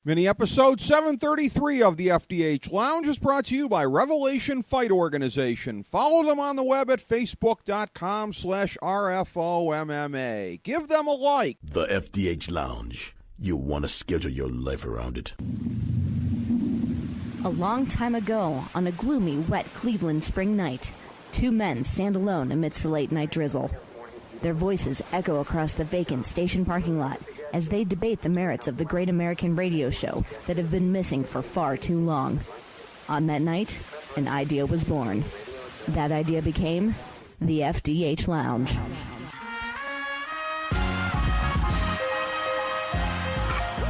Mini episode 733 of the FDH Lounge is brought to you by Revelation Fight Organization. Follow them on the web at facebook.com/RFOMMA. Give them a like. The FDH Lounge. You want to schedule your life around it. A long time ago, on a gloomy, wet Cleveland spring night, two men stand alone amidst the late-night drizzle. Their voices echo across the vacant station parking lot as they debate the merits of the great American radio show that have been missing for far too long. On that night, an idea was born. That idea became the FDH Lounge.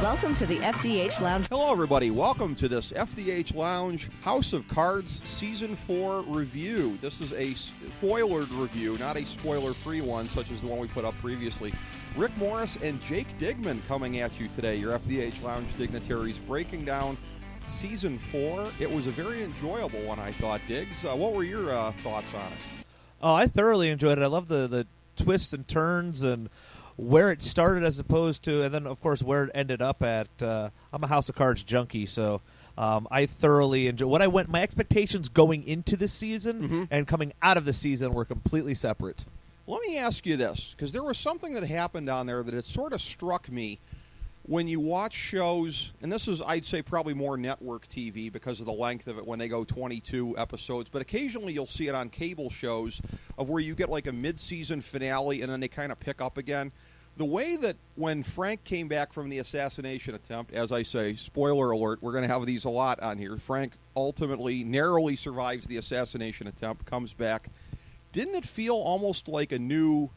Welcome to the FDH Lounge. Hello, everybody. Welcome to this FDH Lounge House of Cards Season 4 review. This is a spoilered review, not a spoiler-free one, such as the one we put up previously. Rick Morris and Jake Digman coming at you today, your FDH Lounge dignitaries, breaking down Season 4. It was a very enjoyable one, I thought, Diggs. What were your thoughts on it? Oh, I thoroughly enjoyed it. I love the twists and turns and where it started as opposed to, and then, of course, where it ended up at. I'm a House of Cards junkie, so I thoroughly enjoyed my expectations going into the season and coming out of the season were completely separate. Let me ask you this, because there was something that happened on there that it sort of struck me when you watch shows, and this is, I'd say, probably more network TV because of the length of it when they go 22 episodes, but occasionally you'll see it on cable shows of where you get like a mid-season finale and then they kind of pick up again. The way that when Frank came back from the assassination attempt, as I say, spoiler alert, we're going to have these a lot on here, Frank ultimately narrowly survives the assassination attempt, comes back. Didn't it feel almost like a new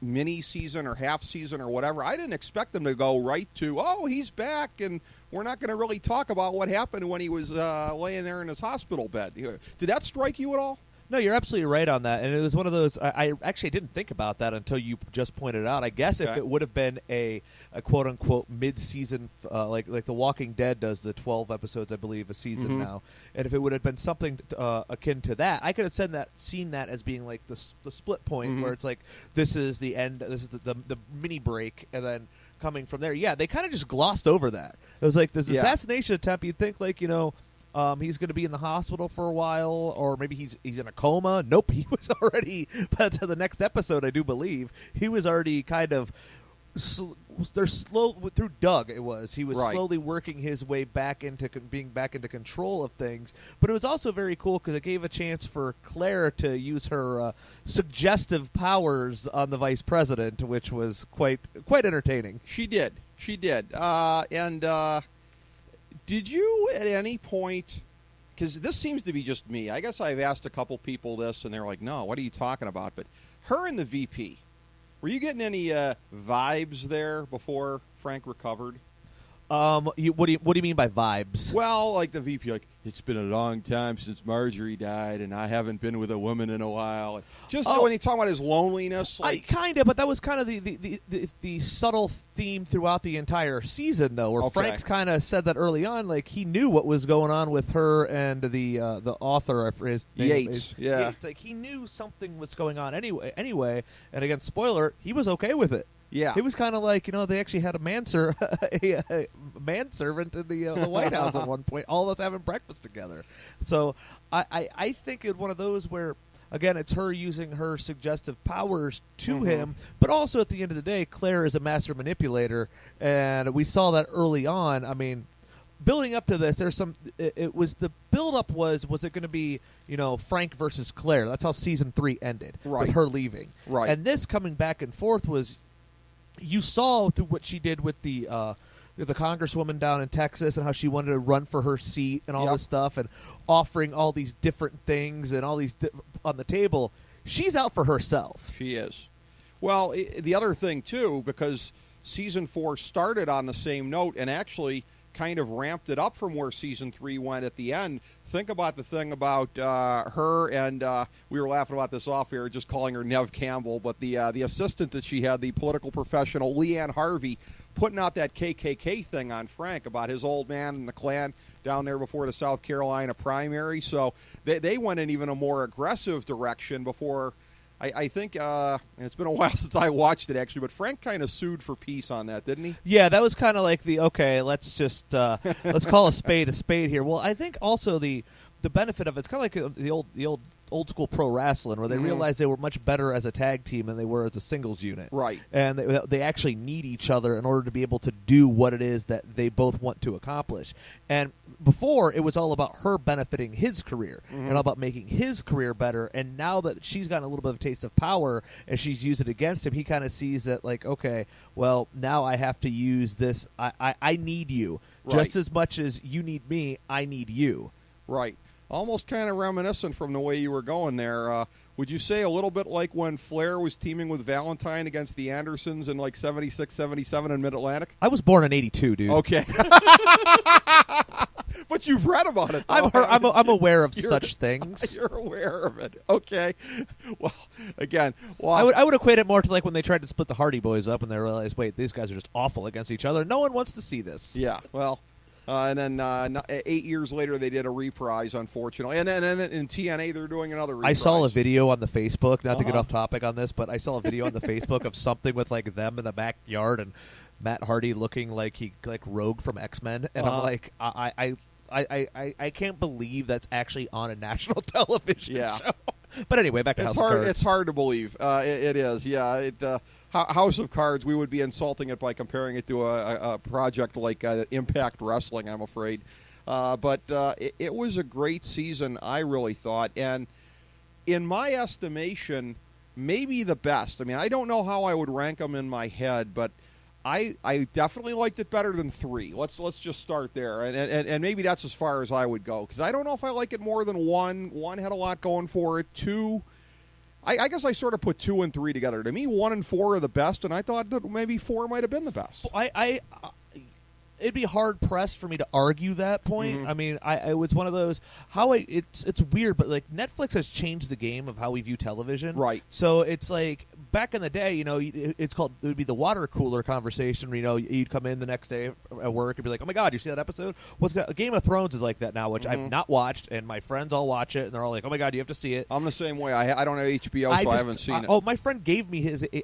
mini-season or half-season or whatever? I didn't expect them to go right to, oh, he's back, and we're not going to really talk about what happened when he was laying there in his hospital bed. Did that strike you at all? No, you're absolutely right on that, and it was one of those. I actually didn't think about that until you just pointed it out. I guess if it would have been a quote unquote mid-season, like The Walking Dead does the 12 episodes, I believe, a season now, and if it would have been something akin to that, I could have seen that as being like the split point where it's like this is the end, this is the mini break, and then coming from there. Yeah, they kind of just glossed over that. It was like this assassination attempt. You'd think like he's going to be in the hospital for a while, or maybe he's in a coma. Nope, he was already, but to the next episode, I do believe, he was already kind of, they're slow, through Doug he was slowly working his way back into being back into control of things. But it was also very cool because it gave a chance for Claire to use her suggestive powers on the vice president, which was quite entertaining. She did. Did you at any point, because this seems to be just me, I guess I've asked a couple people this, and they're like, no, what are you talking about? But her and the VP, were you getting any vibes there before Frank recovered? What do you mean by vibes? Well, like the VP, like, it's been a long time since Marjorie died, and I haven't been with a woman in a while. Just when you talk about his loneliness, like, but that was kind of the subtle theme throughout the entire season, though. Where Frank's kind of said that early on, like he knew what was going on with her and the author for his name, Yates. Yates. Like he knew something was going on anyway. And again, spoiler, he was okay with it. Yeah, it was kind of like they actually had a manservant in the White House at one point. All of us having breakfast together. So I think it's one of those where, again, it's her using her suggestive powers to him, but also at the end of the day, Claire is a master manipulator, and we saw that early on. I mean, building up to this, there's some. It was the build-up was it going to be Frank versus Claire? That's how season 3 ended, with her leaving. Right, and this coming back and forth was. You saw through what she did with the congresswoman down in Texas and how she wanted to run for her seat and all this stuff and offering all these different things and all these on the table. She's out for herself. She is. Well, the other thing, too, because Season 4 started on the same note and actually kind of ramped it up from where Season 3 went at the end. Think about the thing about her and we were laughing about this off air, just calling her Nev Campbell, but the assistant that she had, the political professional Leanne Harvey, putting out that KKK thing on Frank about his old man and the Klan down there before the South Carolina primary. So they went in even a more aggressive direction before I think, and it's been a while since I watched it actually, but Frank kind of sued for peace on that, didn't he? Yeah, that was kind of like let's just let's call a spade here. Well, I think also the benefit of it's kind of like the old school pro wrestling where they realized they were much better as a tag team than they were as a singles unit. Right. And they actually need each other in order to be able to do what it is that they both want to accomplish. And before, it was all about her benefiting his career and all about making his career better. And now that she's gotten a little bit of a taste of power and she's used it against him, he kind of sees that like, okay, well, now I have to use this. I need you. Right. Just as much as you need me, I need you. Right. Almost kind of reminiscent from the way you were going there. Would you say a little bit like when Flair was teaming with Valentine against the Andersons in like 76, 77 in Mid-Atlantic? I was born in 82, dude. Okay. But you've read about it, though. I'm aware of such things. You're aware of it. Okay. Well, again, I would equate it more to like when they tried to split the Hardy Boys up and they realized, wait, these guys are just awful against each other. No one wants to see this. Yeah, well... and then 8 years later, they did a reprise, unfortunately. And then in TNA, they're doing another reprise. I saw a video on the Facebook, not to get off topic on this, but I saw a video on the Facebook of something with like them in the backyard and Matt Hardy looking like Rogue from X-Men. And I'm like, I can't believe that's actually on a national television show. But anyway, back to House of Cards. It's hard to believe. It is, yeah. House of Cards, we would be insulting it by comparing it to a project like Impact Wrestling, I'm afraid. But it was a great season, I really thought. And in my estimation, maybe the best. I mean, I don't know how I would rank them in my head, but I definitely liked it better than 3. Let's just start there, and maybe that's as far as I would go, because I don't know if I like it more than 1. 1 had a lot going for it. 2, I guess I sort of put 2 and 3 together. To me, 1 and 4 are the best, and I thought that maybe 4 might have been the best. It'd be hard pressed for me to argue that point. I mean, it was one of those it's weird, but like Netflix has changed the game of how we view television. Right. So it's like back in the day, it would be the water cooler conversation. You'd come in the next day at work and be like, "Oh my God, you see that episode? Game of Thrones is like that now," which I've not watched, and my friends all watch it, and they're all like, "Oh my God, you have to see it." I'm the same way. I don't have HBO, I haven't seen it. Oh, my friend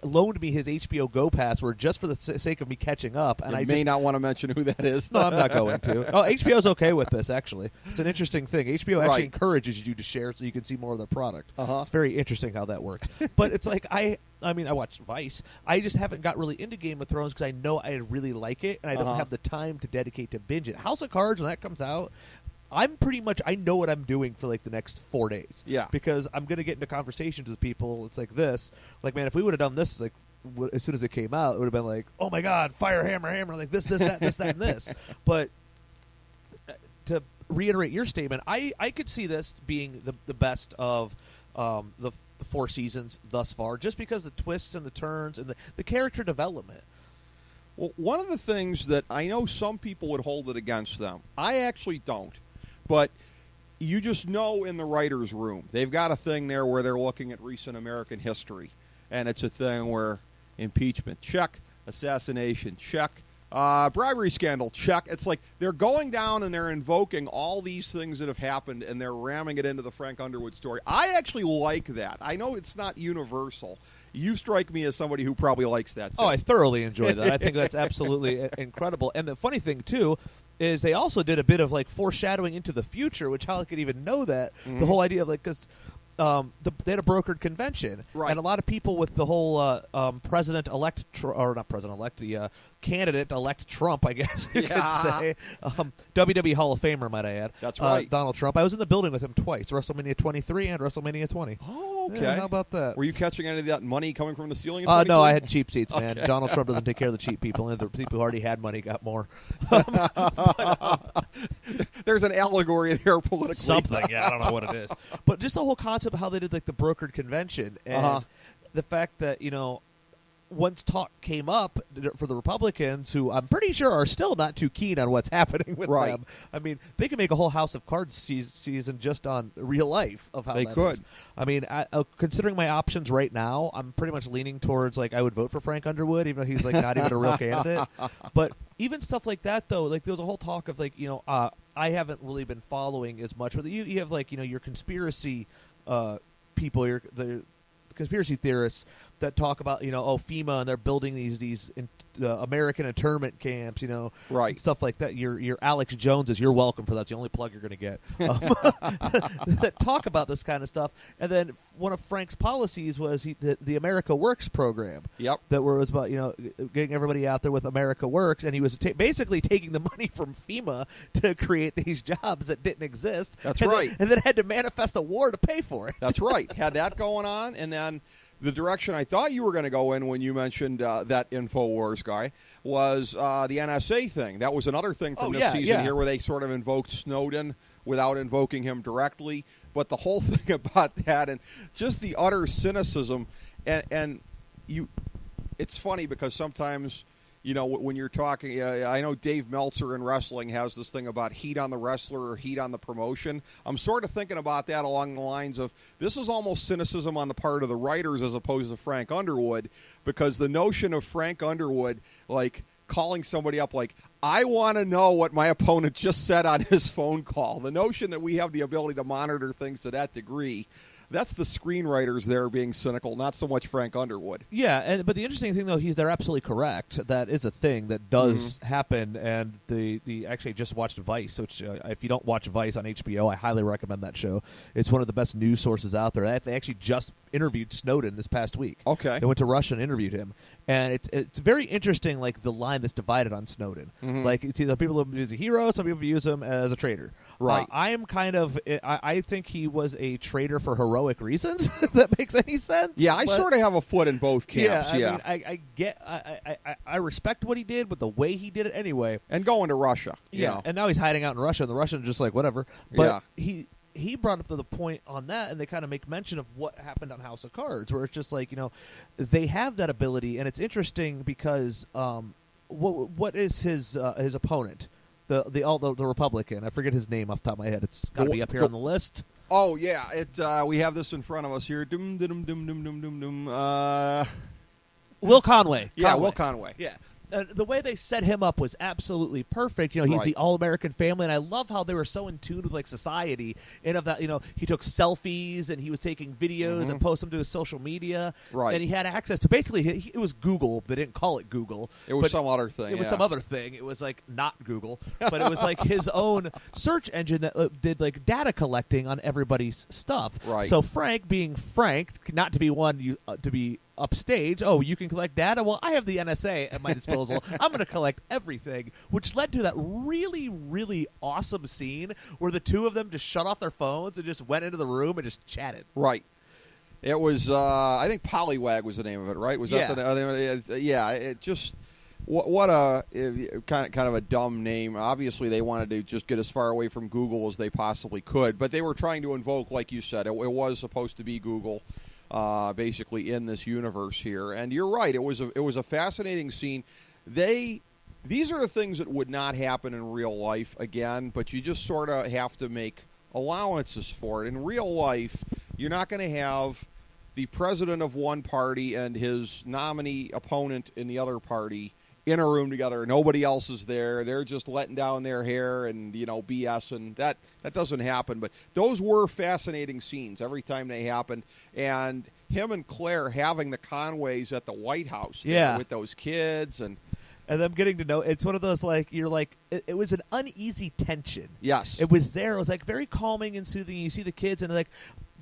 loaned me his HBO Go password just for the sake of me catching up, and I may not want to mention who that is. No, I'm not going to. Oh, HBO's okay with this, actually. It's an interesting thing. HBO actually encourages you to share so you can see more of their product. It's very interesting how that works. But it's like, I watched Vice. I just haven't got really into Game of Thrones because I know I really like it, and I don't have the time to dedicate to binge it. House of Cards, when that comes out, I know what I'm doing for like the next 4 days. Yeah. Because I'm going to get into conversations with people. It's like this. Like, man, if we would have done this, like, as soon as it came out, it would have been like, oh my God, fire, hammer, like this, that, this, that, and this. But to reiterate your statement, I could see this being the best of the 4 seasons thus far, just because the twists and the turns and the character development. Well, one of the things that I know some people would hold it against them, I actually don't, but you just know in the writer's room, they've got a thing there where they're looking at recent American history, and it's a thing where impeachment, check. Assassination, check. Bribery scandal, check. It's like they're going down and they're invoking all these things that have happened, and they're ramming it into the Frank Underwood story. I actually like that. I know it's not universal. You strike me as somebody who probably likes that, too. Oh, I thoroughly enjoy that. I think that's absolutely incredible. And the funny thing, too, is they also did a bit of, like, foreshadowing into the future, which how I could even know that. The whole idea of, like, because they had a brokered convention, and a lot of people with the whole president-elect, or not president-elect, the candidate-elect Trump, I guess you could say. WWE Hall of Famer, might I add. That's right. Donald Trump. I was in the building with him twice, WrestleMania 23 and WrestleMania 20. Oh, okay. Yeah, how about that? Were you catching any of that money coming from the ceiling? No, I had cheap seats, man. Okay. Donald Trump doesn't take care of the cheap people. And the people who already had money got more. There's an allegory there politically. Something, yeah, I don't know what it is. But just the whole concept of how they did like the brokered convention and the fact that, once talk came up for the Republicans, who I'm pretty sure are still not too keen on what's happening with them. I mean, they could make a whole House of Cards season just on real life of how they that could. is. I mean, considering my options right now, I'm pretty much leaning towards like I would vote for Frank Underwood, even though he's like not even a real candidate. But even stuff like that, though, like there was a whole talk of like I haven't really been following as much. You have like your conspiracy people, the conspiracy theorists that talk about FEMA and they're building these American internment camps, right, and stuff like that. Your Alex Joneses, you're welcome for that. It's the only plug you're going to get. That talk about this kind of stuff. And then one of Frank's policies was the America Works program. Yep, that was about getting everybody out there with America Works, and he was basically taking the money from FEMA to create these jobs that didn't exist. That's right, and then had to manifest a war to pay for it. That's right. Had that going on, and then the direction I thought you were going to go in when you mentioned that InfoWars guy was the NSA thing. That was another thing from this season here where they sort of invoked Snowden without invoking him directly. But the whole thing about that and just the utter cynicism, and it's funny because sometimes, when you're talking, I know Dave Meltzer in wrestling has this thing about heat on the wrestler or heat on the promotion. I'm sort of thinking about that along the lines of this is almost cynicism on the part of the writers as opposed to Frank Underwood, because the notion of Frank Underwood, like, calling somebody up like, I want to know what my opponent just said on his phone call. The notion that we have the ability to monitor things to that degree, that's the screenwriters there being cynical, not so much Frank Underwood. Yeah, but the interesting thing, though, they're absolutely correct. That is a thing that does happen, and the actually just watched Vice, which if you don't watch Vice on HBO, I highly recommend that show. It's one of the best news sources out there. They actually just interviewed Snowden this past week. Okay. They went to Russia and interviewed him, and it's very interesting, like, the line that's divided on Snowden. Like, it's either people who use a hero, some people use him as a traitor. Right. I am I think he was a traitor for heroic reasons, if that makes any sense. Yeah, I sort of have a foot in both camps. Yeah, I respect what he did, but the way he did it anyway. And going to Russia. And now he's hiding out in Russia, and the Russians are just like, whatever. But he brought up the point on that, and they kind of make mention of what happened on House of Cards, where it's just like, they have that ability, and it's interesting because what is his opponent? The Republican. I forget his name off the top of my head. It's got to be up here on the list. Oh yeah, we have this in front of us here. Will Conway. Yeah, Will Conway. Yeah. The way they set him up was absolutely perfect. He's the all-American family, and I love how they were so in tune with, like, society. And of that, he took selfies and he was taking videos and posted them to his social media. Right. And he had access to basically it was Google. They didn't call it Google. It was some other thing. It was some other thing. It was like not Google, but it was like his own search engine that did like data collecting on everybody's stuff. Right. So Frank, being Frank, not to be one to be upstage, you can collect data? Well, I have the NSA at my disposal. I'm going to collect everything, which led to that really, really awesome scene where the two of them just shut off their phones and just went into the room and just chatted. Right. It was, I think Pollywag was the name of it, right? Was that the name? Yeah, it just, what a kind of a dumb name. Obviously, they wanted to just get as far away from Google as they possibly could, but they were trying to invoke, like you said, it was supposed to be Google. Basically in this universe here, and you're right. It was a fascinating scene. These are the things that would not happen in real life again, but you just sort of have to make allowances for it. In real life, you're not going to have the president of one party and his nominee opponent in the other party in a room together. Nobody else is there. They're just letting down their hair and BS, and that doesn't happen. But those were fascinating scenes every time they happened. And him and Claire having the Conways at the White House with those kids and them getting to know. It's one of those, like, you're like, it was an uneasy tension. Yes, it was there. It was like very calming and soothing. You see the kids, and like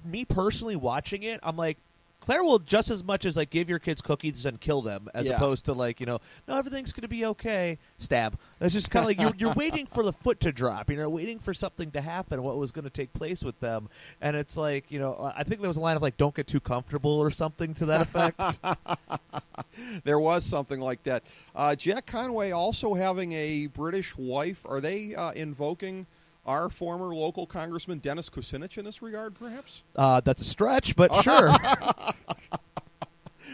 me personally watching it, I'm like, Claire will just as much as like give your kids cookies and kill them, as opposed to like no, everything's going to be okay. Stab. It's just kind of like you're waiting for the foot to drop. You're waiting for something to happen. What was going to take place with them? And it's like I think there was a line of like, "Don't get too comfortable" or something to that effect. There was something like that. Jack Conway also having a British wife. Are they invoking our former local Congressman Dennis Kucinich in this regard, perhaps? That's a stretch, but sure.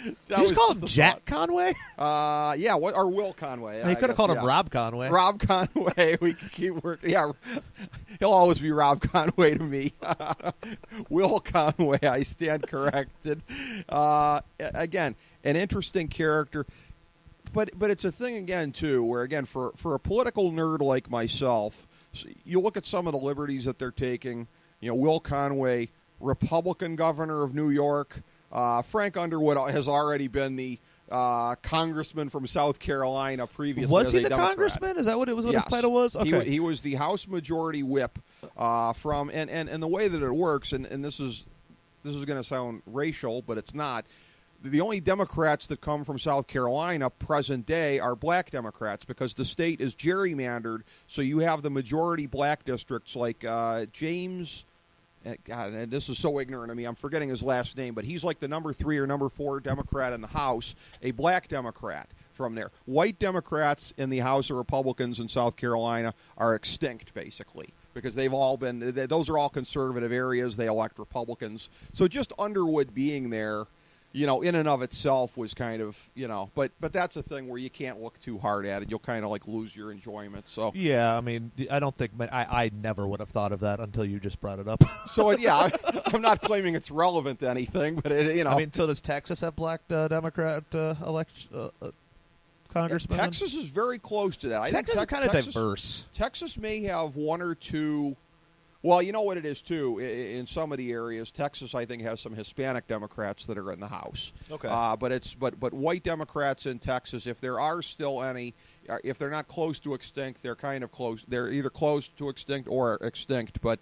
You just call him Jack Conway? Or Will Conway. He could have called him Rob Conway. Rob Conway. We can keep working. Yeah, he'll always be Rob Conway to me. Will Conway, I stand corrected. Again, an interesting character. But it's a thing, again, too, where, again, for a political nerd like myself, you look at some of the liberties that they're taking. Will Conway, Republican governor of New York, Frank Underwood has already been the congressman from South Carolina previously. Was he as a the Democrat. congressman? Is that what it was? What Yes. his title was? Okay. He was the House Majority Whip from, and the way that it works, and this is going to sound racial, but it's not. The only Democrats that come from South Carolina present day are black Democrats because the state is gerrymandered, so you have the majority black districts like James. God, and this is so ignorant of me. I'm forgetting his last name, but he's like the number 3 or number 4 Democrat in the House, a black Democrat from there. White Democrats in the House of Republicans in South Carolina are extinct, basically, because they've all been, those are all conservative areas. They elect Republicans. So just Underwood being there, you know, in and of itself was kind of, you know, but that's a thing where you can't look too hard at it. You'll kind of like lose your enjoyment. So yeah, I mean, I don't think I never would have thought of that until you just brought it up. So yeah, I'm not claiming it's relevant to anything, but it, you know, I mean, so does Texas have black Democrat congressmen? Texas is very close to that. I Texas think is kind of diverse. Texas may have 1 or 2. Well, you know what it is, too. In some of the areas, Texas, I think, has some Hispanic Democrats that are in the House. Okay. But white Democrats in Texas, if there are still any, if they're not close to extinct, they're kind of close. They're either close to extinct or extinct. But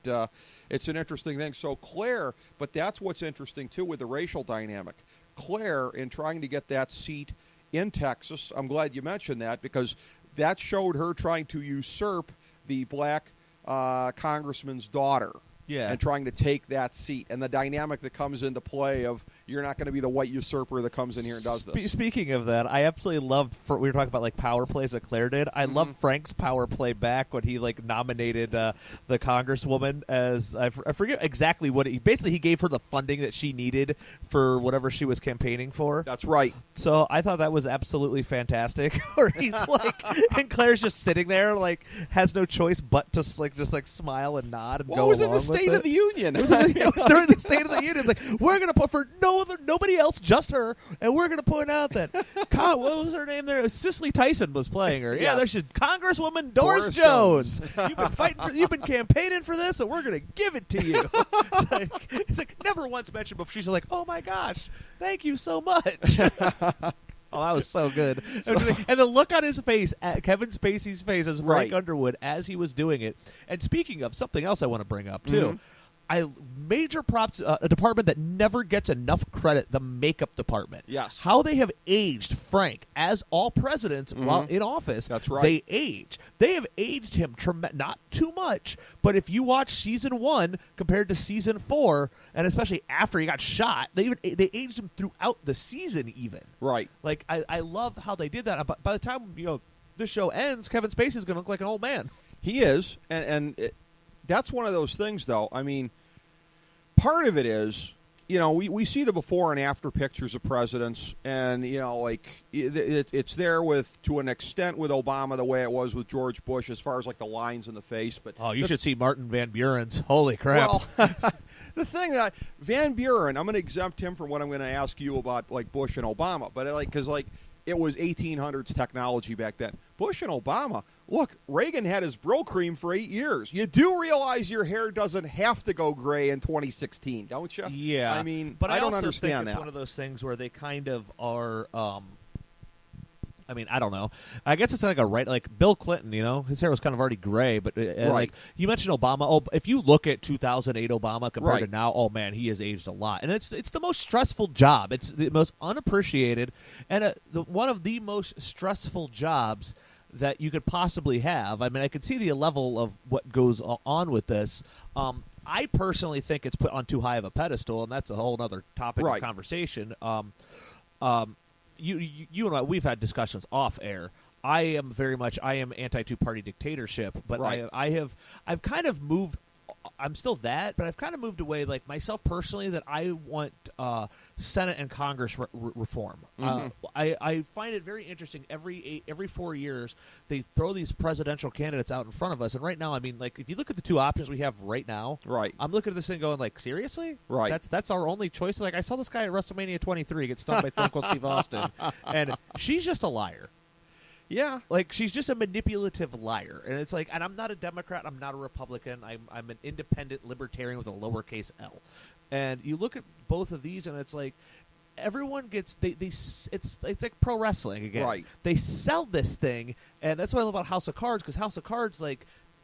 it's an interesting thing. So Claire, but that's what's interesting, too, with the racial dynamic. Claire, in trying to get that seat in Texas, I'm glad you mentioned that, because that showed her trying to usurp the black congressman's daughter, and trying to take that seat, and the dynamic that comes into play of you're not going to be the white usurper that comes in here and does this. Speaking of that, I absolutely loved. We were talking about like power plays that Claire did. I loved Frank's power play back when he like nominated the congresswoman as I forget exactly what he gave her the funding that she needed for whatever she was campaigning for. That's right. So I thought that was absolutely fantastic. Where he's like, and Claire's just sitting there like has no choice but to just smile and nod and go was in along the with State it. of the Union. It was during the State of the Union. It's like, we're going to put for nobody else, just her, and we're going to point out that what was her name there? Cicely Tyson was playing her. Yeah, there's Congresswoman Doris Jones. You've been fighting you've been campaigning for this, and we're going to give it to you. It's like never once mentioned before. She's like, oh my gosh, thank you so much. Oh, that was so good. And the look on his face, Kevin Spacey's face as Frank Underwood as he was doing it. And speaking of something else I want to bring up, too. Major props, a department that never gets enough credit, the makeup department. Yes. How they have aged Frank, as all presidents while in office. That's right. They age. They have aged him not too much, but if you watch season 1 compared to season 4, and especially after he got shot, they aged him throughout the season even. Right. Like, I love how they did that. By the time, this show ends, Kevin Spacey is going to look like an old man. He is, and that's one of those things, though. I mean, part of it is, we see the before and after pictures of presidents, and, it's there to an extent with Obama the way it was with George Bush as far as, like, the lines in the face. But you should see Martin Van Buren's. Holy crap. Well, the thing that Van Buren, I'm going to exempt him from what I'm going to ask you about, like, Bush and Obama. But, because it was 1800s technology back then. Bush and Obama, look, Reagan had his bro cream for 8 years. You do realize your hair doesn't have to go gray in 2016, don't you? Yeah. I mean, but I don't also understand think it's that. one of those things where they kind of are. I mean, I don't know. I guess it's like like Bill Clinton, his hair was kind of already gray, but like you mentioned Obama. Oh, if you look at 2008 Obama compared to now, oh man, he has aged a lot, and it's the most stressful job. It's the most unappreciated, and one of the most stressful jobs that you could possibly have. I mean, I could see the level of what goes on with this. I personally think it's put on too high of a pedestal, and that's a whole other topic of conversation. You and I, we've had discussions off air. I am anti two-party dictatorship, but I've kind of moved. I'm still that, but I've kind of moved away, like myself personally, that I want Senate and Congress reform. I find it very interesting. Every 4 years, they throw these presidential candidates out in front of us, and right now, I mean, like if you look at the two options we have right now, I'm looking at this thing going, like, seriously, that's our only choice. Like I saw this guy at WrestleMania 23 get stunned by Stone Cold Steve Austin, and she's just a liar. Yeah. Like, she's just a manipulative liar. And it's like, and I'm not a Democrat, I'm not a Republican, I'm an independent libertarian with a lowercase L. And you look at both of these, and it's like, everyone gets it's like pro wrestling again. Right. They sell this thing, and that's what I love about House of Cards, because House of Cards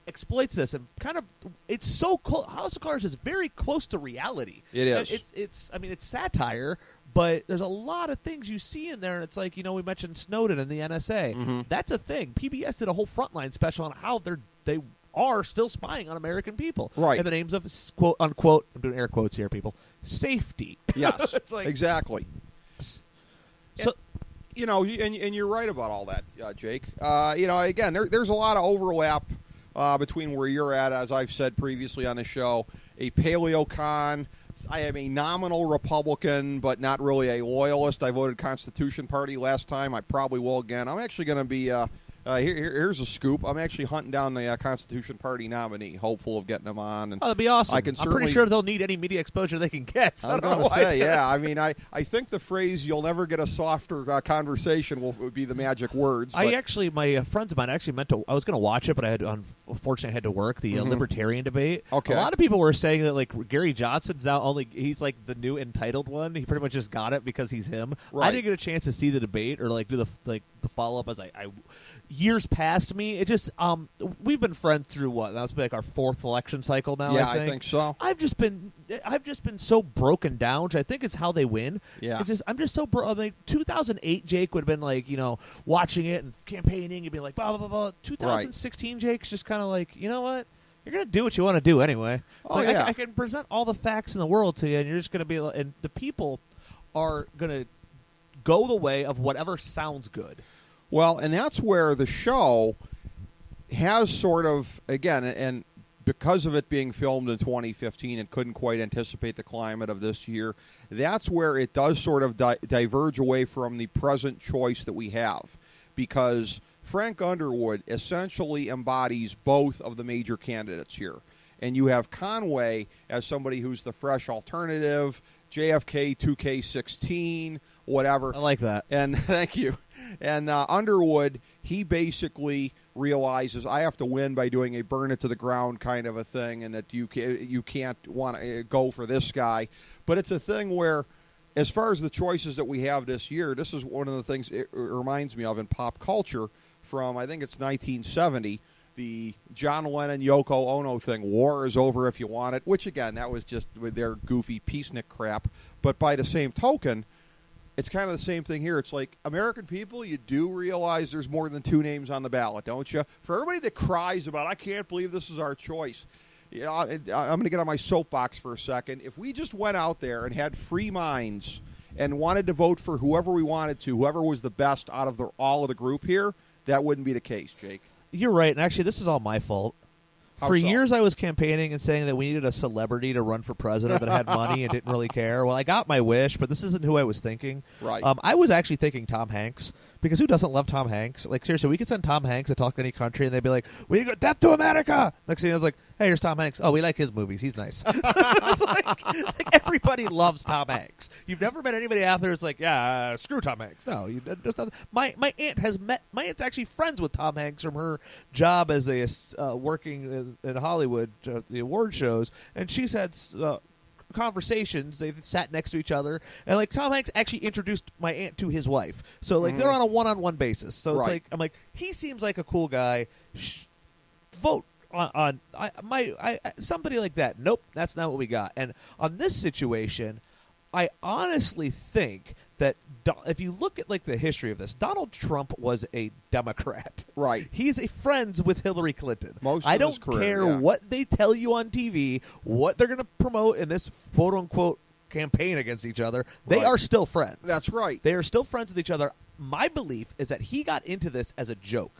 exploits this and kind of it's so close. House of Cards is very close to reality. It is. It's satire, but there's a lot of things you see in there, and it's like, we mentioned Snowden and the NSA. Mm-hmm. That's a thing. PBS did a whole Frontline special on how they are still spying on American people, right, in the names of quote unquote, I'm doing air quotes here, people, safety. Yes. It's like, exactly. So, and you're right about all that, Jake. Again, there's a lot of overlap between where you're at, as I've said previously on the show, a paleocon. I am a nominal Republican, but not really a loyalist. I voted Constitution Party last time. I probably will again. I'm actually going to be here's a scoop. I'm actually hunting down the Constitution Party nominee, hopeful of getting him on. And that'd be awesome. I'm pretty sure they'll need any media exposure they can get. So I'm going to say, yeah. I mean, I think the phrase "you'll never get a softer conversation" would be the magic words. My friends of mine actually meant to. I was going to watch it, but I unfortunately had to work the libertarian debate. Okay. A lot of people were saying that Gary Johnson's now he's like the new entitled one. He pretty much just got it because he's him. Right. I didn't get a chance to see the debate or do the follow up as I years past me. It just we've been friends through what? That's like our fourth election cycle now. Yeah, I think so. I've just been so broken down, which I think is how they win. Yeah. It's just I'm just so 2008 Jake would have been watching it and campaigning and be like blah blah blah blah. 2016 right. Jake's just kind of like, you know what? You're gonna do what you want to do anyway. It's I can present all the facts in the world to you, and you're just gonna be and the people are gonna go the way of whatever sounds good. Well, and that's where the show has sort of, again, and because of it being filmed in 2015 and couldn't quite anticipate the climate of this year, that's where it does sort of diverge away from the present choice that we have. Because Frank Underwood essentially embodies both of the major candidates here. And you have Conway as somebody who's the fresh alternative, JFK 2K16, whatever. I like that. And thank you. And Underwood, he basically realizes I have to win by doing a burn it to the ground kind of a thing, and that you can't want to go for this guy. But it's a thing where, as far as the choices that we have this year, this is one of the things it reminds me of in pop culture from, I think it's 1970, the John Lennon, Yoko Ono thing, war is over if you want it, which, again, that was just with their goofy peacenik crap. But by the same token, it's kind of the same thing here. It's like, American people, you do realize there's more than two names on the ballot, don't you? For everybody that cries about, I can't believe this is our choice, I'm going to get on my soapbox for a second. If we just went out there and had free minds and wanted to vote for whoever we wanted to, whoever was the best out of all of the group here, that wouldn't be the case, Jake. You're right, and actually, this is all my fault. For years, I was campaigning and saying that we needed a celebrity to run for president that had money and didn't really care. Well, I got my wish, but this isn't who I was thinking. Right. I was actually thinking Tom Hanks, because who doesn't love Tom Hanks? Like, seriously, we could send Tom Hanks to talk to any country, and they'd be like, "We go death to America." Next thing I was like, "Hey, here's Tom Hanks. Oh, we like his movies. He's nice." It's like everybody loves Tom Hanks. You've never met anybody out there that's like, "Yeah, screw Tom Hanks." No, you just not. My aunt has met. My aunt's actually friends with Tom Hanks from her job as a working in Hollywood, the award shows, and she's had conversations. They've sat next to each other, and Tom Hanks actually introduced my aunt to his wife, so they're on a one-on-one basis. So it's I'm like, he seems like a cool guy. Vote on somebody like that. Nope, that's not what we got. And on this situation, I honestly think that if you look at the history of this, Donald Trump was a Democrat. Right. He's friends with Hillary Clinton. I don't care what they tell you on TV, what they're going to promote in this quote-unquote campaign against each other. They are still friends. That's right. They are still friends with each other. My belief is that he got into this as a joke.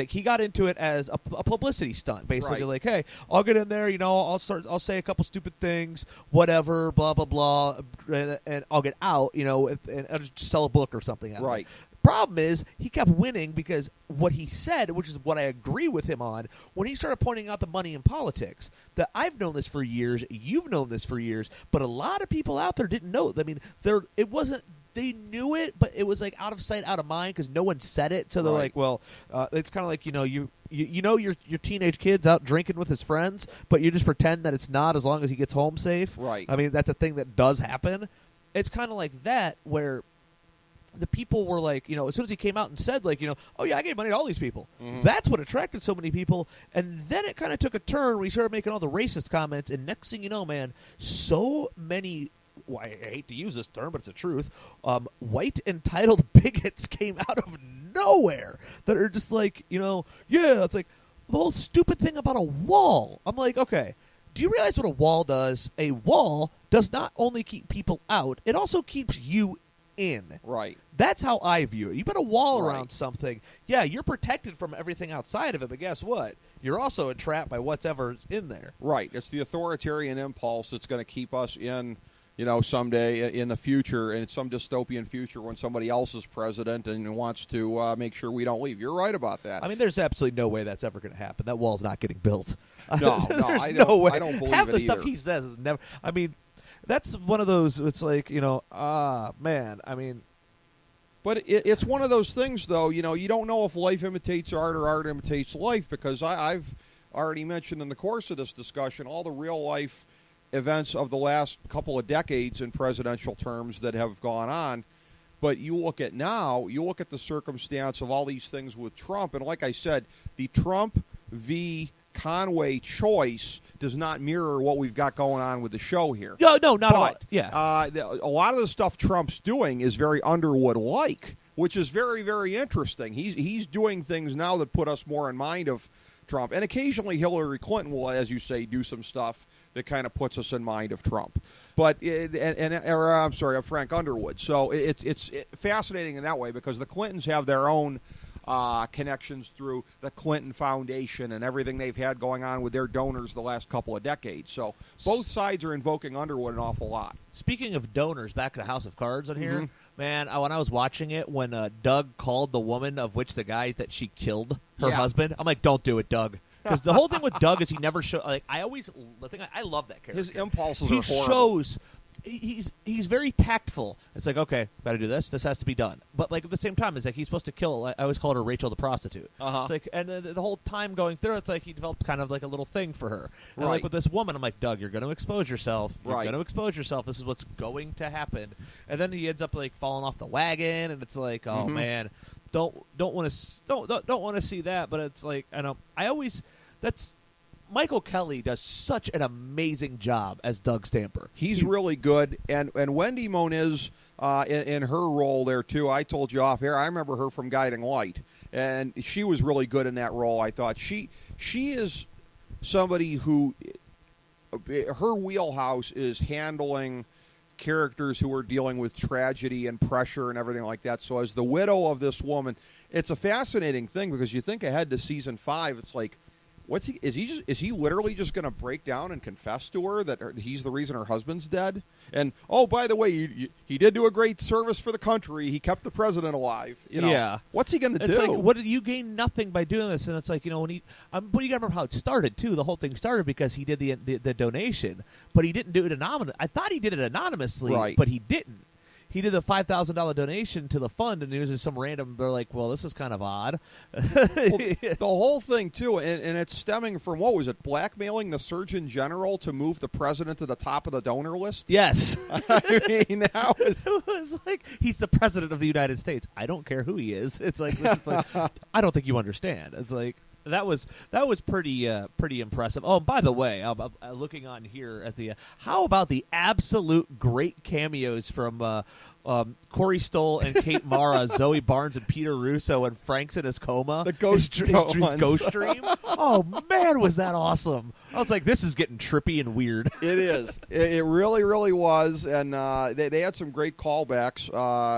He got into it as a publicity stunt, basically. Right. Hey, I'll get in there, I'll say a couple stupid things, whatever, blah blah blah, and I'll get out, and I'll just sell a book or something. Right. Problem is, he kept winning because what he said, which is what I agree with him on, when he started pointing out the money in politics, that I've known this for years, you've known this for years, but a lot of people out there didn't know. I mean, it wasn't. They knew it, but it was out of sight, out of mind because no one said it. So they're like, well, it's kind of like your teenage kid's out drinking with his friends, but you just pretend that it's not as long as he gets home safe. Right. I mean, that's a thing that does happen. it's kind of like that where the people were like, as soon as he came out and said, like, oh, yeah, I gave money to all these people. Mm-hmm. That's what attracted so many people. And then it kind of took a turn where he started making all the racist comments. And next thing you know, man, so many, well, I hate to use this term, but it's the truth, white entitled bigots came out of nowhere that are just like, yeah, it's like the whole stupid thing about a wall. I'm like, okay, do you realize what a wall does? A wall does not only keep people out, it also keeps you in. Right. That's how I view it. You put a wall around something. Yeah, you're protected from everything outside of it, but guess what? You're also entrapped by whatever's in there. Right. It's the authoritarian impulse that's going to keep us in, someday in the future, in some dystopian future when somebody else is president and wants to make sure we don't leave. You're right about that. I mean, there's absolutely no way that's ever going to happen. That wall's not getting built. No, I don't believe half it the stuff either. he says is never. I mean, that's one of those. It's like man. I mean, but it's one of those things, though. You don't know if life imitates art or art imitates life, because I've already mentioned in the course of this discussion all the real life events of the last couple of decades in presidential terms that have gone on. But you look at the circumstance of all these things with Trump, and like I said, the Trump v. Conway choice does not mirror what we've got going on with the show here. No, not at all. Yeah. A lot of the stuff Trump's doing is very Underwood-like, which is very, very interesting. He's doing things now that put us more in mind of Trump. And occasionally Hillary Clinton will, as you say, do some stuff that kind of puts us in mind of Trump. But of Frank Underwood. So it's fascinating in that way, because the Clintons have their own connections through the Clinton Foundation and everything they've had going on with their donors the last couple of decades. So both sides are invoking Underwood an awful lot. Speaking of donors, back to House of Cards on here, man, when I was watching it, when Doug called the woman of which the guy that she killed, her husband, I'm like, don't do it, Doug. Because the whole thing with I love that character. His impulses are horrible. He shows... He's very tactful. It's like, okay, got to do this. This has to be done. But like at the same time, it's like he's supposed to kill. I always called her Rachel the prostitute. It's like, and the whole time going through, it's like he developed kind of like a little thing for her. And like with this woman, I'm like, Doug, you're going to expose yourself. You're going to expose yourself. This is what's going to happen. And then he ends up like falling off the wagon, and it's like, oh man, don't want to see that. But it's like, Michael Kelly does such an amazing job as Doug Stamper. He's really good, and Wendy Moniz in her role there too. I told you off air, I remember her from Guiding Light, and she was really good in that role. I thought she is somebody who her wheelhouse is handling characters who are dealing with tragedy and pressure and everything like that. So as the widow of this woman, it's a fascinating thing, because you think ahead to season 5, it's like, is he literally just going to break down and confess to her that he's the reason her husband's dead? And oh, by the way, he did do a great service for the country. He kept the president alive. Yeah. What's he going to do? It's like, what did you gain? Nothing by doing this. And it's like, when he, but you got to remember how it started too. The whole thing started because he did the donation, but he didn't do it anonymously. I thought he did it anonymously, but he didn't. He did a $5,000 donation to the fund, and it was just some random. They're like, "Well, this is kind of odd." The whole thing too, and it's stemming from, what was it? Blackmailing the Surgeon General to move the president to the top of the donor list. Yes, I mean that was. It was like, he's the president of the United States. I don't care who he is. It's like, I don't think you understand. It's like. That was pretty impressive. Oh, and by the way, looking on here at the how about the absolute great cameos from Corey Stoll and Kate Mara, Zoe Barnes and Peter Russo, and Frank's in his coma. The ghost dream. Oh man, was that awesome! I was like, this is getting trippy and weird. It is. It really, really was, and they had some great callbacks.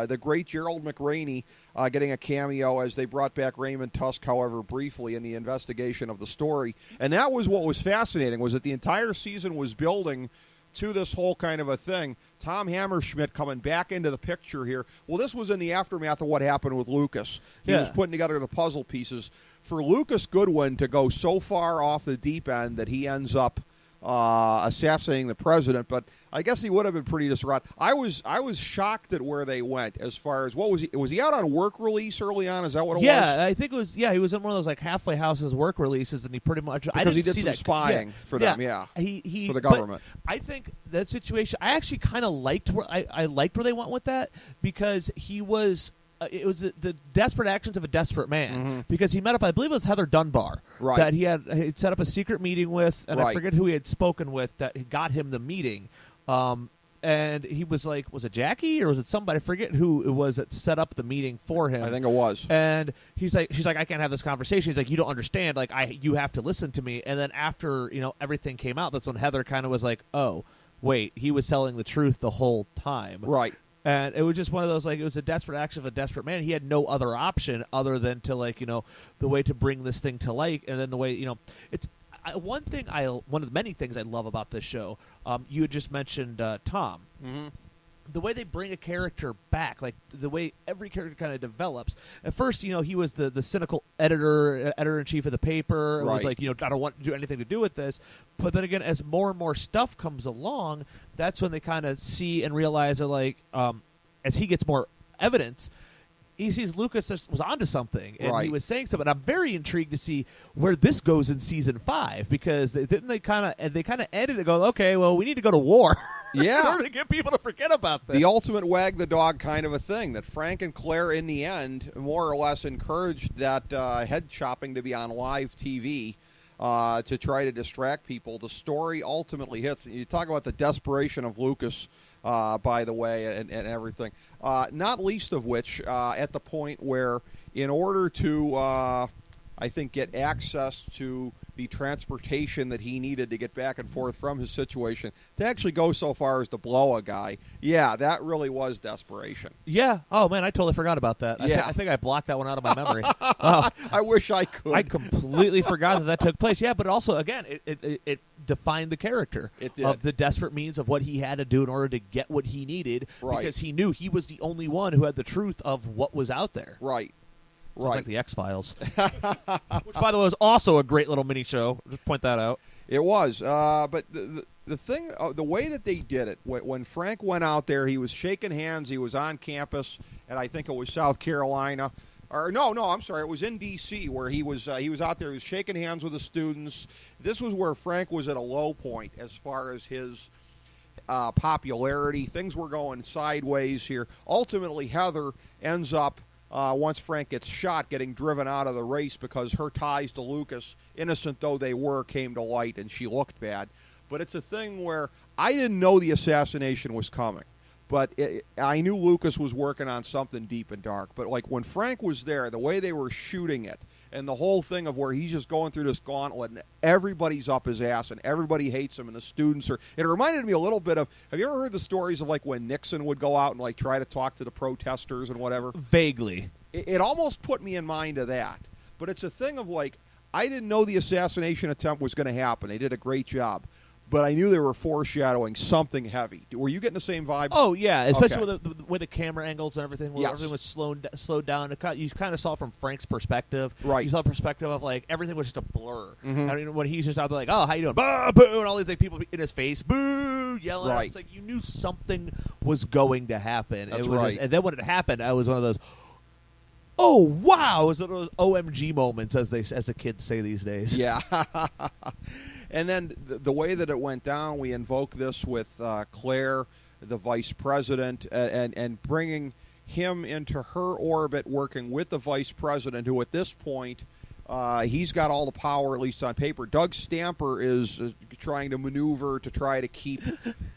The great Gerald McRaney getting a cameo as they brought back Raymond Tusk, however briefly, in the investigation of the story. And that was what was fascinating, was that the entire season was building to this whole kind of a thing. Tom Hammerschmidt coming back into the picture here. Well, this was in the aftermath of what happened with Lucas. He was putting together the puzzle pieces. For Lucas Goodwin to go so far off the deep end that he ends up assassinating the president, but I guess he would have been pretty distraught. I was shocked at where they went as far as what was he? Was he out on work release early on? Is that what it was? Yeah, I think it was. Yeah, he was in one of those like halfway houses work releases, and he pretty much because he did see some that. spying for them. Yeah, he for the government. I think that situation. I actually kind of liked where I liked where they went with that because he was. It was the desperate actions of a desperate man because he met up, I believe it was Heather Dunbar, that he'd set up a secret meeting with, and I forget who he had spoken with that got him the meeting. And he was like, was it Jackie or was it somebody? I forget who it was that set up the meeting for him. I think it was. And she's like, I can't have this conversation. He's like, you don't understand. Like, you have to listen to me. And then after, everything came out, that's when Heather kind of was like, oh, wait, he was telling the truth the whole time. Right. And it was just one of those, like, it was a desperate action of a desperate man. He had no other option other than to, like, the way to bring this thing to light. And then the way, it's one of the many things I love about this show. You had just mentioned Tom. Mm-hmm. The way they bring a character back, like the way every character kind of develops. At first, he was the cynical editor-in-chief of the paper. It was like, I don't want to do anything to do with this. But then again, as more and more stuff comes along, that's when they kind of see and realize that, like, as he gets more evidence, he sees Lucas was onto something, and he was saying something. I'm very intrigued to see where this goes in season 5 because they kind of ended it going, okay, well, we need to go to war. Yeah, in order to get people to forget about this. The ultimate wag the dog kind of a thing that Frank and Claire, in the end, more or less encouraged that head chopping to be on live TV to try to distract people. The story ultimately hits. You talk about the desperation of Lucas. By the way, and everything. Not least of which, at the point where, in order to, I think, get access to the transportation that he needed to get back and forth from his situation, to actually go so far as to blow a guy, yeah, that really was desperation. Yeah. Oh, man, I totally forgot about that. Yeah. I think I blocked that one out of my memory. Oh. I wish I could. I completely forgot that took place. Yeah, but also, again, it defined the character of the desperate means of what he had to do in order to get what he needed because he knew he was the only one who had the truth of what was out there. Right. Sounds like the X-Files. Which, by the way, was also a great little mini show. Just point that out. It was. But the thing, the way that they did it, when Frank went out there, he was shaking hands. He was on campus, and I think it was South Carolina. Or no, I'm sorry. It was in D.C. where he was out there. He was shaking hands with the students. This was where Frank was at a low point as far as his popularity. Things were going sideways here. Ultimately, Heather ends up, once Frank gets shot, getting driven out of the race because her ties to Lucas, innocent though they were, came to light, and she looked bad. But it's a thing where I didn't know the assassination was coming. But I knew Lucas was working on something deep and dark. But, like, when Frank was there, the way they were shooting it, and the whole thing of where he's just going through this gauntlet, and everybody's up his ass, and everybody hates him, and the students are... It reminded me a little bit of... Have you ever heard the stories of, like, when Nixon would go out and, like, try to talk to the protesters and whatever? Vaguely. It almost put me in mind of that. But it's a thing of, like, I didn't know the assassination attempt was going to happen. They did a great job. But I knew they were foreshadowing something heavy. Were you getting the same vibe? Oh, yeah, especially with the camera angles and everything. Where everything was slowed down. You kind of saw from Frank's perspective. Right. You saw the perspective of, like, everything was just a blur. Mm-hmm. I mean, when he's just out there like, oh, how you doing? Bah, boo, and all these, like, people in his face, boo, yelling. Right. It's like you knew something was going to happen. That's it was right. And then when it happened, I was one of those, oh, wow. It was one of those OMG moments, as the kids say these days. Yeah. And then the way that it went down, we invoke this with Claire, the vice president, and bringing him into her orbit, working with the vice president, who at this point, he's got all the power, at least on paper. Doug Stamper is trying to maneuver to try to keep,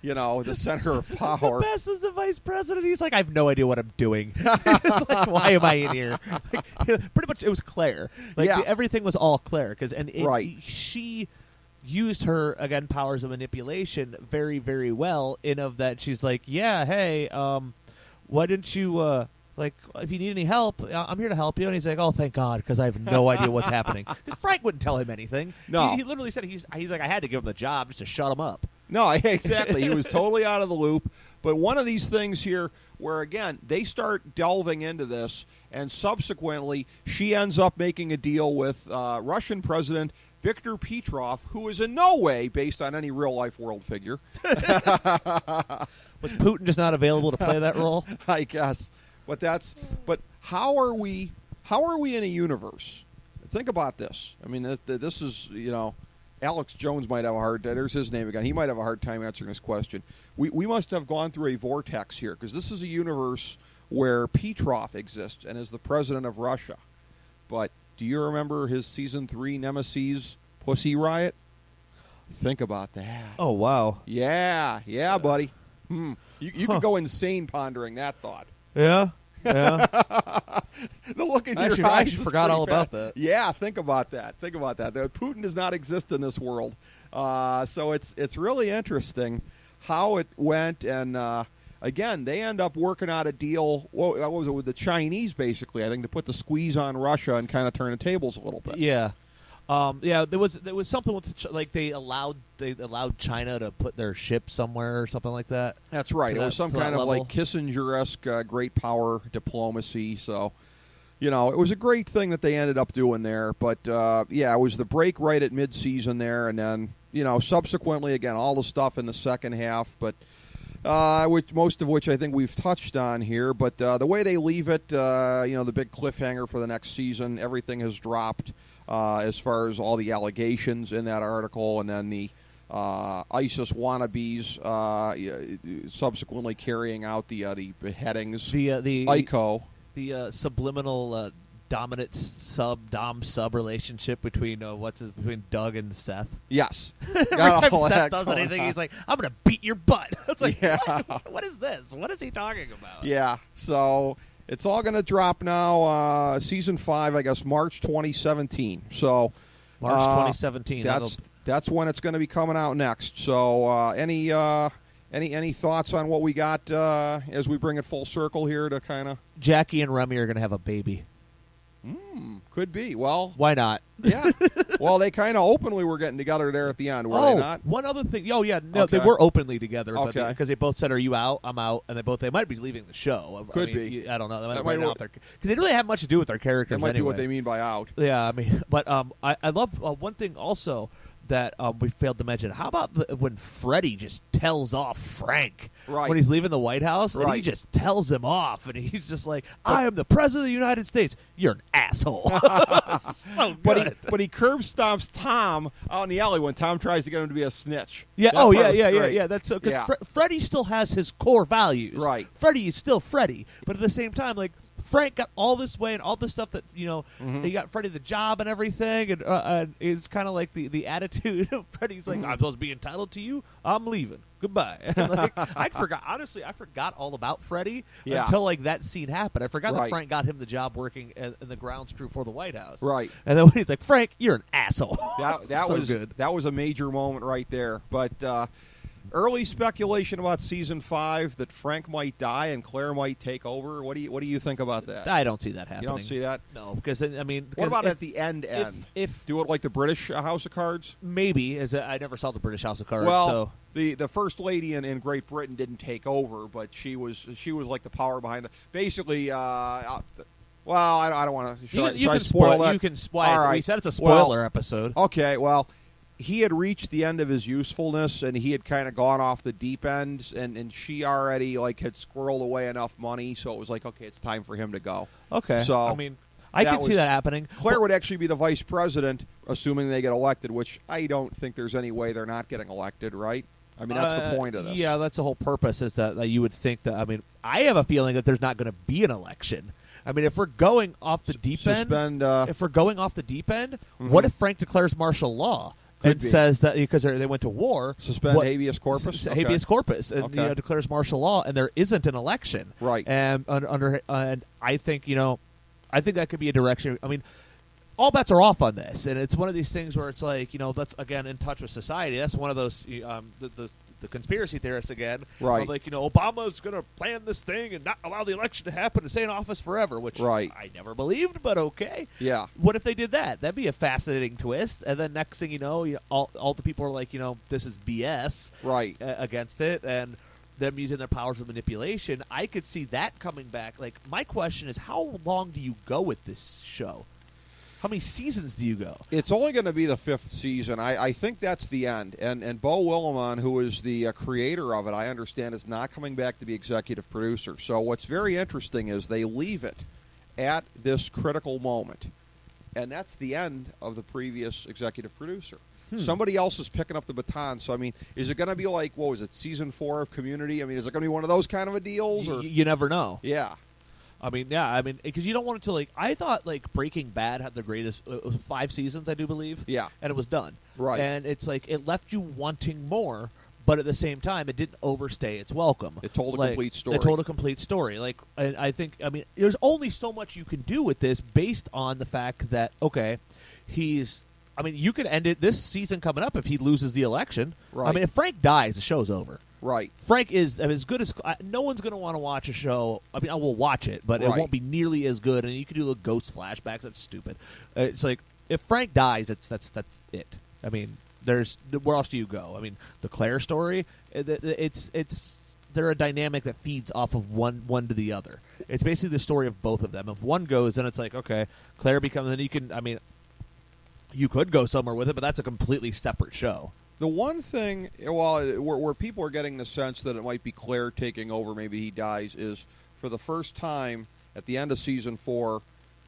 the center of power. The best is the vice president. He's like, I have no idea what I'm doing. It's like, why am I in here? Like, pretty much, it was Claire. Like, everything was all Claire. She used her, again, powers of manipulation very, very well, in of that she's like, yeah, hey, why didn't you, if you need any help, I'm here to help you. And he's like, oh, thank God, because I have no idea what's happening. Because Frank wouldn't tell him anything. No. He literally said, he's like, I had to give him the job just to shut him up. No, exactly. He was totally out of the loop. But one of these things here where, again, they start delving into this, and subsequently she ends up making a deal with Russian President Victor Petrov, who is in no way based on any real-life world figure. Was Putin just not available to play that role? I guess. But how are we in a universe? Think about this. I mean, this is, Alex Jones might have a hard time. There's his name again. He might have a hard time answering this question. We must have gone through a vortex here, because this is a universe where Petrov exists and is the president of Russia. But do you remember his season 3 nemesis, Pussy Riot? Think about that. Oh, wow. Yeah, buddy. You could go insane pondering that thought. Yeah. The look in your eyes. I actually forgot all about that. Yeah, think about that. Putin does not exist in this world. So it's really interesting how it went. And again, they end up working out a deal. What was it with the Chinese, basically? I think to put the squeeze on Russia and kind of turn the tables a little bit. Yeah. There was something with they allowed China to put their ship somewhere or something like that. That's right. It was some kind of level. like Kissinger-esque great power diplomacy. So, it was a great thing that they ended up doing there. But it was the break right at midseason there, and then subsequently again all the stuff in the second half. But most of which I think we've touched on here. But the way they leave it, the big cliffhanger for the next season, everything has dropped. As far as all the allegations in that article, and then the ISIS wannabes subsequently carrying out the beheadings. The ICO. The subliminal dominant sub relationship between between Doug and Seth. Yes. Every time Seth does anything, he's like, "I'm gonna beat your butt." It's like, what is this? What is he talking about? Yeah. So. It's all going to drop now, season 5, I guess, March 2017. So March 2017. That's when it's going to be coming out next. So any thoughts on what we got as we bring it full circle here to kind of... Jackie and Remy are going to have a baby. Could be. Well, why not? Yeah. Well, they kind of openly were getting together there at the end, were they not? One other thing. Oh, yeah. No, Okay. they were openly together. Okay. Because they both said, "Are you out? I'm out." And they might be leaving the show. Could be. I don't know. They might That have might been out there because they didn't really have much to do with their characters. That might be anyway. what they mean by out. Yeah, but I love one thing also that we failed to mention. How about when Freddie just tells off Frank when he's leaving the White House, and he just tells him off, and he's just like, "I am the president of the United States. You're an asshole." So good. But he curb stomps Tom out in the alley when Tom tries to get him to be a snitch. Yeah. That part was great. That's so because Freddie still has his core values. Right. Freddie is still Freddie, but at the same time, like Frank got all this way and all this stuff that he got Freddie the job and everything, and it's kind of like the attitude of Freddie's like, "I'm supposed to be entitled to you. I'm leaving. Goodbye." I forgot all about Freddie until like that scene happened. I forgot that Frank got him the job working in the grounds crew for the White House. Right. And then when he's like, "Frank, you're an asshole." That so was good. That was a major moment right there. But early speculation about season 5 that Frank might die and Claire might take over. What do you think about that? I don't see that happening. You don't see that? No, because what about at the end? If do it like the British House of Cards? Maybe, I never saw the British House of Cards. Well, so. the first lady in Great Britain didn't take over, but she was like the power behind it. Basically, well, I don't want to. Should I spoil that? You can spoil. All right. We said it's a spoiler episode. Okay, well, he had reached the end of his usefulness, and he had kind of gone off the deep end, and she already had squirreled away enough money, so it was like, okay, it's time for him to go. Okay, so I can see that happening. Claire would actually be the vice president, assuming they get elected, which I don't think there's any way they're not getting elected, right? I mean, that's the point of this. Yeah, that's the whole purpose, is that you would think that. I have a feeling that there's not going to be an election. If we're going off the deep end, what if Frank declares martial law? And says that because they went to war, suspend habeas corpus, habeas corpus, and declares martial law, and there isn't an election, right? And and I think that could be a direction. All bets are off on this, and it's one of these things where it's like that's again in touch with society. That's one of those the conspiracy theorists again, right? Like Obama's going to plan this thing and not allow the election to happen and stay in office forever, which I never believed, but okay. Yeah. What if they did that? That'd be a fascinating twist. And then next thing you know, all the people are like, this is BS, right? Against it, and them using their powers of manipulation. I could see that coming back. Like, my question is, how long do you go with this show? How many seasons do you go? It's only going to be the 5th season. I think that's the end. And Bo Willimon, who is the creator of it, I understand, is not coming back to be executive producer. So what's very interesting is they leave it at this critical moment. And that's the end of the previous executive producer. Somebody else is picking up the baton. So, I mean, is it going to be like, what was it, season 4 of Community? I mean, is it going to be one of those kind of a deals? Or? You never know. Yeah. I mean, yeah, because you don't want it to, like, I thought, like, Breaking Bad had the greatest, 5 seasons, I do believe. Yeah. And it was done. Right. And it's like, it left you wanting more, but at the same time, it didn't overstay its welcome. It told a complete story. It told a complete story. Like, I think, I mean, there's only so much you can do with this based on the fact that, okay, you could end it this season coming up if he loses the election. Right. I mean, if Frank dies, the show's over. Right. Frank is as good as no one's going to want to watch a show. I mean, I will watch it, but it Right. won't be nearly as good. And you can do little ghost flashbacks. That's stupid. It's like if Frank dies, that's it. I mean, where else do you go? I mean, the Claire story. They're a dynamic that feeds off of one to the other. It's basically the story of both of them. If one goes, then it's like, okay, Claire becomes. Then you can. I mean, you could go somewhere with it, but that's a completely separate show. The one thing, where people are getting the sense that it might be Claire taking over, maybe he dies, is for the first time at the end of season 4,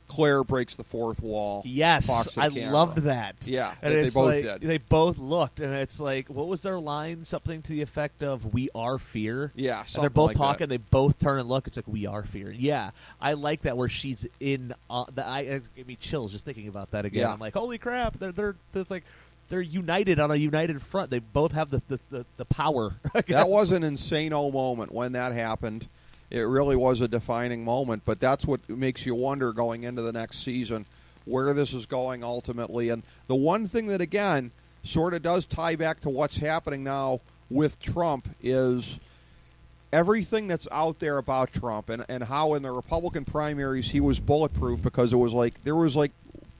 Claire breaks the fourth wall. Yes, I loved that. Yeah, and they both did. did. They both looked, and it's like, what was their line? Something to the effect of, "We are fear." Yeah, and they're both like talking. that. They both turn and look. It's like, "We are fear." Yeah, I like that where she's in. It gave me chills just thinking about that again. Yeah. I'm like, holy crap! They're united on a united front. They both have the power. That was an insane-o moment when that happened. It really was a defining moment, but that's what makes you wonder going into the next season where this is going ultimately. And the one thing that, again, sort of does tie back to what's happening now with Trump is everything that's out there about Trump and how in the Republican primaries he was bulletproof because it was like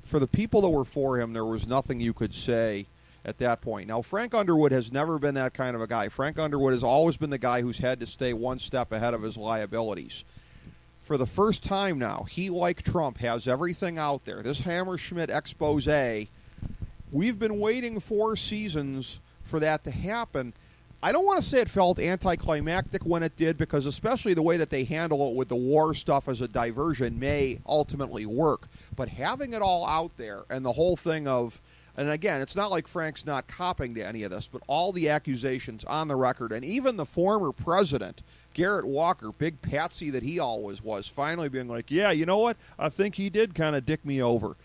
for the people that were for him, there was nothing you could say at that point. Now, Frank Underwood has never been that kind of a guy. Frank Underwood has always been the guy who's had to stay one step ahead of his liabilities. For the first time now, he, like Trump, has everything out there. This Hammerschmidt expose, we've been waiting 4 seasons for that to happen. I don't want to say it felt anticlimactic when it did, because especially the way that they handle it with the war stuff as a diversion may ultimately work. But having it all out there and the whole thing of, and again, it's not like Frank's not copping to any of this, but all the accusations on the record, and even the former president, Garrett Walker, big patsy that he always was, finally being like, yeah, you know what? I think he did kind of dick me over.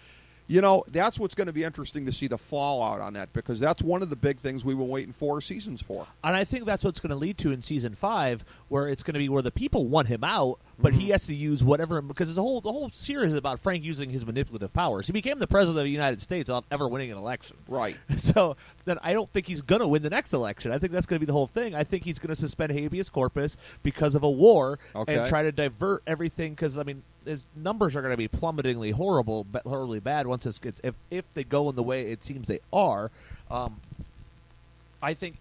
You know, that's what's going to be interesting to see the fallout on that, because that's one of the big things we've been waiting 4 seasons for. And I think that's what's going to lead to in season 5, where it's going to be where the people want him out, but he has to use whatever, because the whole series is about Frank using his manipulative powers. He became the president of the United States without ever winning an election. Right. So then I don't think he's going to win the next election. I think that's going to be the whole thing. I think he's going to suspend habeas corpus because of a war and try to divert everything, because, I mean, his numbers are going to be plummetingly horribly bad once this gets, if they go in the way it seems they are. I think,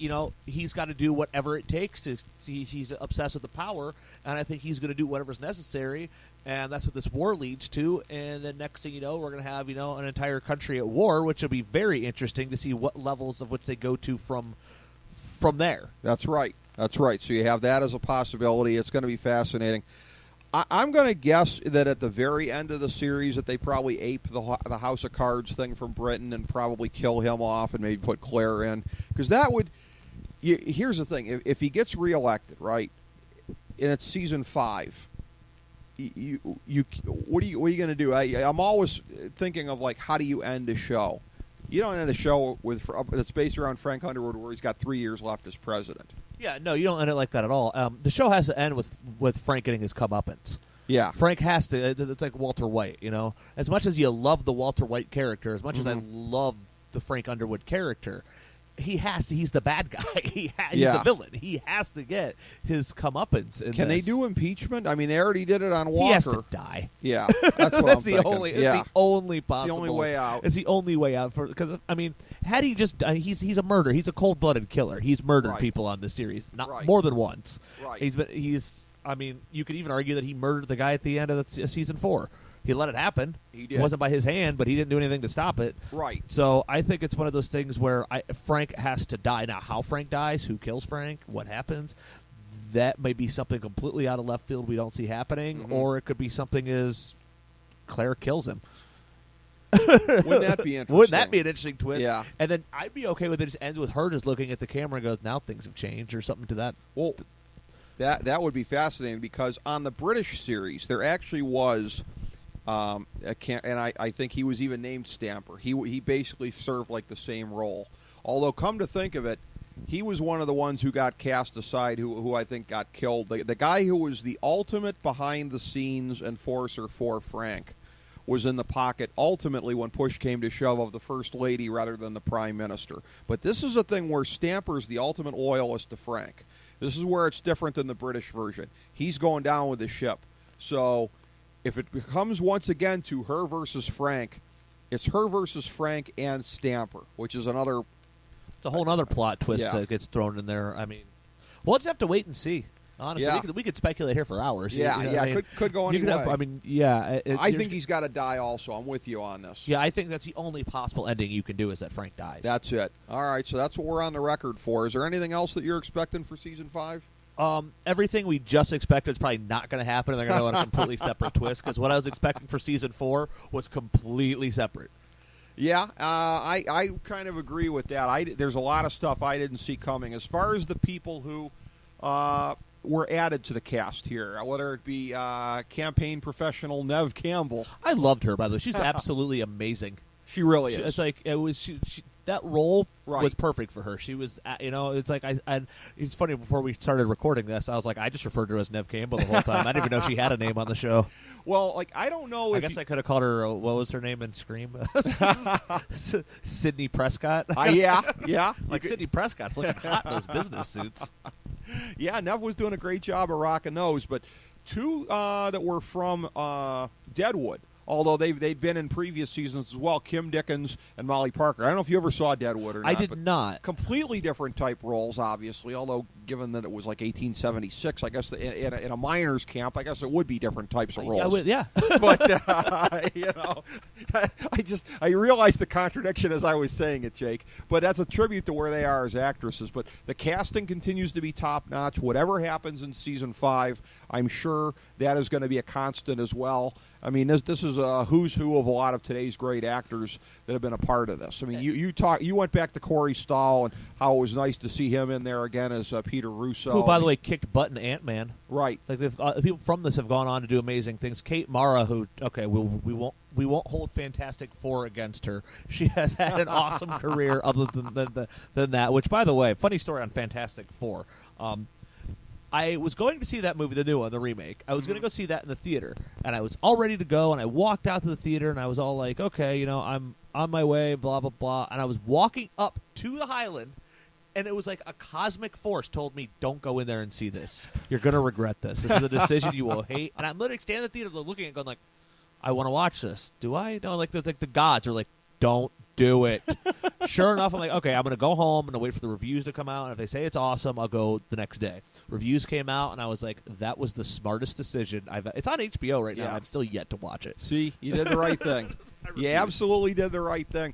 he's got to do whatever it takes to. He's obsessed with the power, and I think he's going to do whatever's necessary, and that's what this war leads to. And then next thing you know, we're going to have an entire country at war, which will be very interesting to see what levels of which they go to from there. That's right. So you have that as a possibility. It's going to be fascinating. I'm going to guess that at the very end of the series that they probably ape the House of Cards thing from Britain and probably kill him off and maybe put Claire in. Because that would... here's the thing. If he gets reelected, right, and it's season 5, what are you going to do? I'm always thinking of, like, how do you end a show? You don't end a show that's based around Frank Underwood where he's got 3 years left as president. Yeah, no, you don't end it like that at all. The show has to end with Frank getting his comeuppance. Yeah. Frank has to. It's like Walter White, As much as you love the Walter White character, as much as I love the Frank Underwood character, he's the bad guy. He's the villain. He has to get his comeuppance in Can this. they do impeachment? I mean, they already did it on Walker. He has to die. Yeah, that's what That's I'm the thinking. only. It's the only possible. It's the only way out. It's the only way out because I mean, had he just he's a murderer. He's a cold-blooded killer. He's murdered people on this series, not more than once. Right. He's. I mean, you could even argue that he murdered the guy at the end of season 4. He let it happen. He did. It wasn't by his hand, but he didn't do anything to stop it. Right. So I think it's one of those things where Frank has to die. Now, how Frank dies, who kills Frank, what happens, that may be something completely out of left field we don't see happening, or it could be something as Claire kills him. Wouldn't that be interesting? Wouldn't that be an interesting twist? Yeah. And then I'd be okay with it just ends with her just looking at the camera and goes, now things have changed, or something to that. Well, that would be fascinating, because on the British series there actually was and I think he was even named Stamper. He basically served like the same role. Although, come to think of it, he was one of the ones who got cast aside, who I think got killed. The guy who was the ultimate behind-the-scenes enforcer for Frank was in the pocket ultimately when push came to shove of the First Lady rather than the Prime Minister. But this is a thing where Stamper's the ultimate loyalist to Frank. This is where it's different than the British version. He's going down with the ship. So if it becomes once again to her versus Frank, it's her versus Frank and Stamper, which is another... It's a whole other plot twist Yeah. that gets thrown in there. I mean, we'll just have to wait and see. Honestly, Yeah. we could speculate here for hours. Yeah, I mean, could go any way. I mean, yeah. I think he's got to die also. I'm with you on this. Yeah, I think that's the only possible ending you can do is that Frank dies. That's it. All right, so that's what we're on the record for. Is there anything else that you're expecting for Season 5? Everything we just expected is probably not going to happen, and they're going to go on a completely separate twist, because what I was expecting for Season 4 was completely separate. Yeah, I kind of agree with that. There's a lot of stuff I didn't see coming. As far as the people who were added to the cast here, whether it be campaign professional Nev Campbell. I loved her, by the way. She's absolutely amazing. She really is. It's like it was. She that role Right. was perfect for her. She was, it's like it's funny. Before we started recording this, I was like, I just referred to her as Nev Campbell the whole time. I didn't even know she had a name on the show. Well, like, I don't know I guess I could have called her. What was her name in Scream? Sydney Prescott. Yeah. Like Sydney Prescott's looking hot in those business suits. Yeah, Nev was doing a great job of rocking those, but two that were from Deadwood, although they'd been in previous seasons as well, Kim Dickens and Molly Parker. I don't know if you ever saw Deadwood or not. I did not. Completely different type roles, obviously, although given that it was like 1876, I guess in a miner's camp, I guess it would be different types of roles. Yeah. But, I realized the contradiction as I was saying it, Jake. But that's a tribute to where they are as actresses. But the casting continues to be top-notch. Whatever happens in Season 5, I'm sure that is going to be a constant as well. I mean, this is a who's who of a lot of today's great actors that have been a part of this. I mean, you went back to Corey Stahl and how it was nice to see him in there again as Peter Russo. Who, by the way, kicked butt in Ant-Man. Right. Like people from this have gone on to do amazing things. Kate Mara, who we won't hold Fantastic Four against her. She has had an awesome career other than that. Which, by the way, funny story on Fantastic Four. I was going to see that movie, the new one, the remake. I was going to go see that in the theater, and I was all ready to go, and I walked out to the theater, and I was all like, okay, I'm on my way, blah, blah, blah. And I was walking up to the Highland, and it was like a cosmic force told me, don't go in there and see this. You're going to regret this. This is a decision you will hate. And I'm literally standing in the theater looking at it going like, I want to watch this. Do I? No, like the gods are like, don't do it. Sure enough, I'm like, okay, I'm going to go home. I'm going to wait for the reviews to come out. And if they say it's awesome, I'll go the next day. Reviews came out, and I was like, that was the smartest decision. It's on HBO right now. Yeah. I've still yet to watch it. See, you did the right thing. You absolutely did the right thing.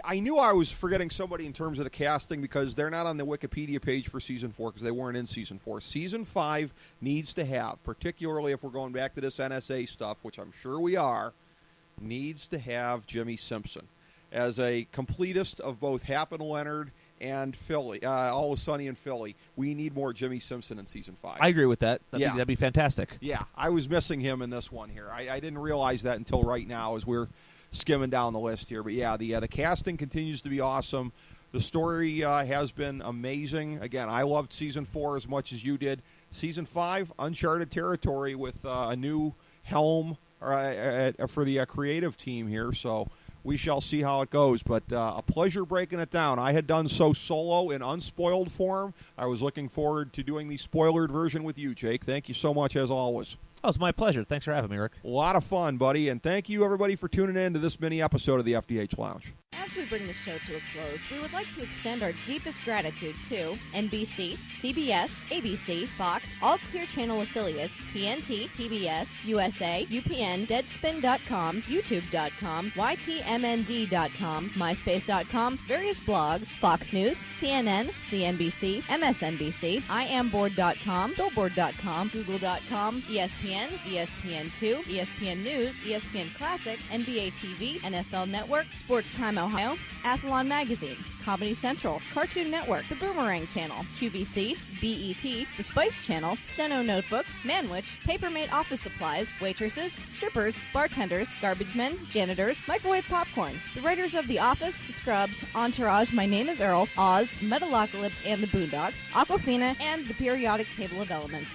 I knew I was forgetting somebody in terms of the casting because they're not on the Wikipedia page for Season 4 because they weren't in Season 4. Season 5 needs to have, particularly if we're going back to this NSA stuff, which I'm sure we are, needs to have Jimmy Simpson as a completist of both Hap and Leonard and Philly, Always Sunny in Philly. We need more Jimmy Simpson in Season 5. I agree with that. That'd be fantastic. Yeah, I was missing him in this one here. I didn't realize that until right now as we're skimming down the list here. But yeah, the casting continues to be awesome. The story has been amazing. Again, I loved Season 4 as much as you did. Season 5, uncharted territory with a new helm for the creative team here. So we shall see how it goes. But a pleasure breaking it down. I had done so solo in unspoiled form. I was looking forward to doing the spoilered version with you, Jake. Thank you so much, as always. Oh, it's my pleasure. Thanks for having me, Rick. A lot of fun, buddy. And thank you, everybody, for tuning in to this mini episode of the FDH Lounge. As we bring the show to a close, we would like to extend our deepest gratitude to NBC, CBS, ABC, Fox, all Clear Channel affiliates, TNT, TBS, USA, UPN, Deadspin.com, YouTube.com, YTMND.com, MySpace.com, various blogs, Fox News, CNN, CNBC, MSNBC, IamBoard.com, Billboard.com, Google.com, ESPN, ESPN2, ESPN News, ESPN Classic, NBA TV, NFL Network, Sports Time Ohio, Athlon Magazine, Comedy Central, Cartoon Network, The Boomerang Channel, QVC, BET, The Spice Channel, Steno Notebooks, Manwich, Papermate Office Supplies, waitresses, strippers, bartenders, garbage men, janitors, microwave popcorn, the writers of The Office, Scrubs, Entourage, My Name is Earl, Oz, Metalocalypse and the Boondocks, Aquafina, and the periodic table of elements.